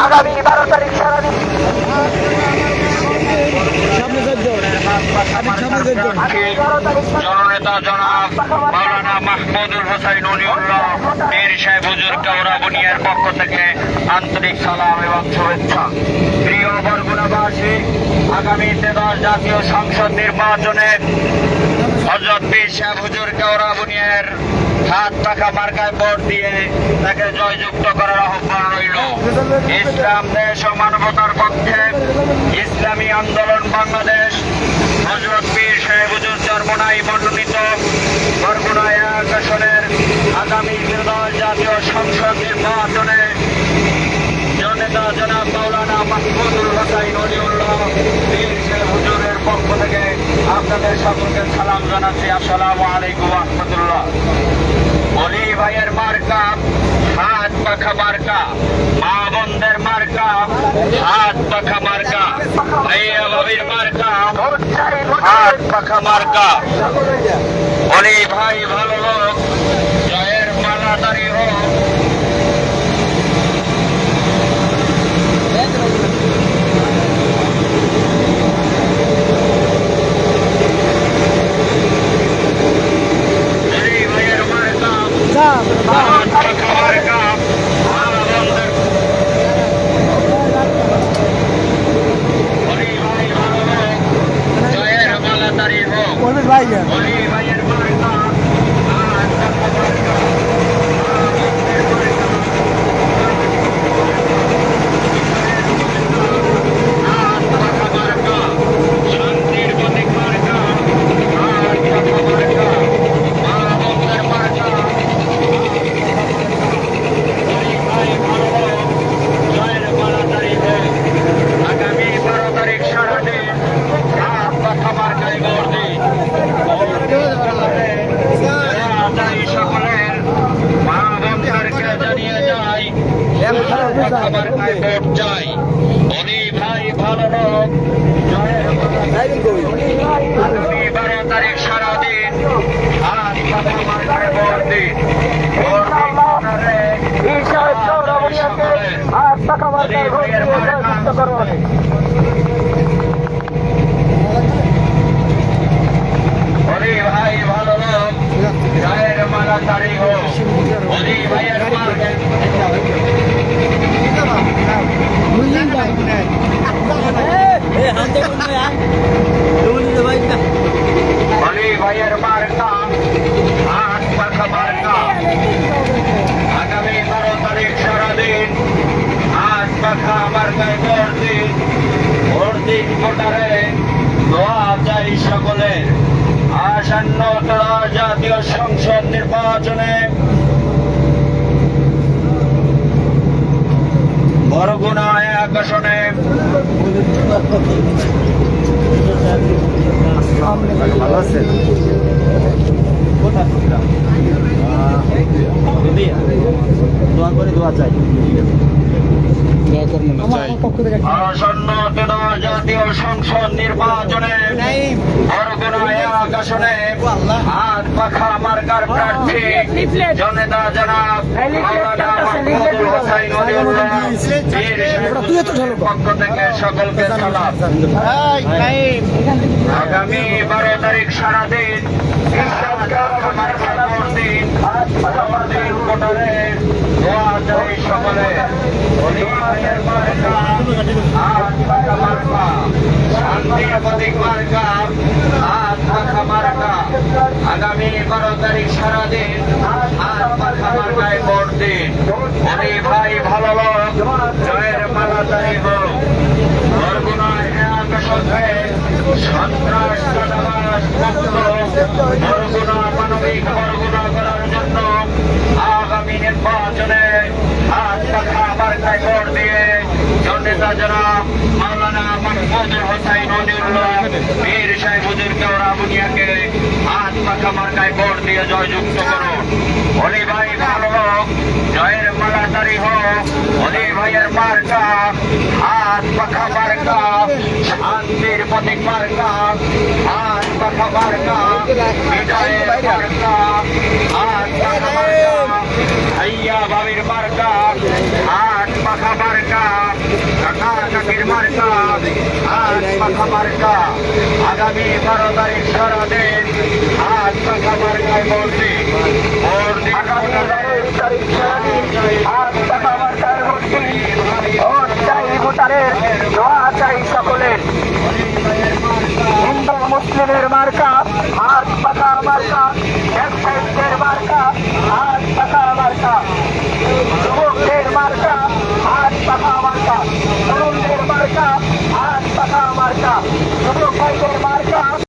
আগামী 12 তারিখ সারাদিন জননেতা জনাব মাওলানা মাহমুদুল হোসাইন অলিউল্লাহ পীর সাহেব হুজুর কেওড়া বুনিয়ার পক্ষ থেকে আন্তরিক সালাম এবং শুভেচ্ছা। প্রিয় বরগুনাবাসী, আগামী 13 জাতীয় সংসদ নির্বাচনে হযরত পীর সাহেব হুজুর কেওড়া বুনিয়ার হাত পাখা মার্কায় ভোট দিয়ে তাকে জয়যুক্ত করার আহ্বান রইল। ইসলাম দেশ ও মানবতার পক্ষে ইসলামী আন্দোলন বাংলাদেশ হযরত পীর সাহেব হুজুর চরমোনাই মনোনীত বরগুনা 1 আসনের আগামী 13 জাতীয় সংসদ নির্বাচনে জননেতা জনাব মাওলানা মাহমুদুল হোসাইন অলিউল্লাহ পীর সাহেব হুজুরের পক্ষ থেকে আপনাদের সকলকে সালাম জানাচ্ছি। আসসালামু আলাইকুম ওয়া রাহমাতুল্লাহ। অলি ভাইয়ের মার্কা হাত পাখা মার্কা, মা বোনদের মার্কা হাত পাখা মার্কা, ভাইয়া ভাবির মার্কা হাত পাখা মার্কা। অলি ভাই ভালো লোক, জয়ের মালাদারি হোক। আসন্ন জাতীয় সংসদ নির্বাচনে বরগুনা 1 আসনে ভালো আছে দোয়া করে দোয়া চাই। আসন্ন জাতীয় সংসদ নির্বাচনে বরগুনা 1 আসনে হাত পাখা মার্কার প্রার্থী জননেতা জনাব মাওলানা মাহমুদুল হোসাইন অলিউল্লাহ পীর সাহেবের পক্ষ থেকে সকলকে সালাম। আগামী 12 তারিখ সারাদিন সকলে শান্তির প্রতীক মার্কা হাত পাখা মার্কা। আগামী 12 তারিখ সারাদিন হাত পাখা মার্কায় ভোট দিন। অলি ভাই ভালো লোক, জয়ের মালাদারি হোক। বরগুনায় 1 আসনে সন্ত্রাস চাঁদাবাজ মুক্ত বরগুনা মানবিক বরগুনা করার জন্য আগামী নির্বাচনে হাত পাখা মার্কায় ভোট দিয়ে জননেতা জনাব মাওলানা মাহমুদুল হোসাইন অলিউল্লাহ পীর সাহেব হুজুর কেওড়া বুনিয়াকে হাত পাখা মার্কায় ভোট দিয়ে জয়যুক্ত করুন। অলি ভাই ভালো হোক, জয়ের মালাদারি হোক। অলি ভাইয়ের মার্কা হাত পাখা মার্কা, শান্তির প্রতীক মার্কা হাত পাখা মার্কা, বিজয়ের মার্কা হাত পাখা মার্কা। ভাইয়া ভাবির মার্কা হাত পাখা মার্কা আগামী 12 তারিখ সারাদিন হাত পাখা মার্কায় ভর্তি আগামী 12 তারিখ সারাদিন হাত পাখা মার্কায় ভর্তি ভোট চাই ভোটারের দোয়া চাই সকলের হিন্দু মুসলিমের মার্কা হাত পাখা মার্কা ব্যবসায়ীদের মার্কা হাত পাখা মার্কা যুবকদের মার্কা হাত পাখা মার্কা তরুণদের মার্কা হাত পাখা মার্কা যুবক ভাইদের মার্কা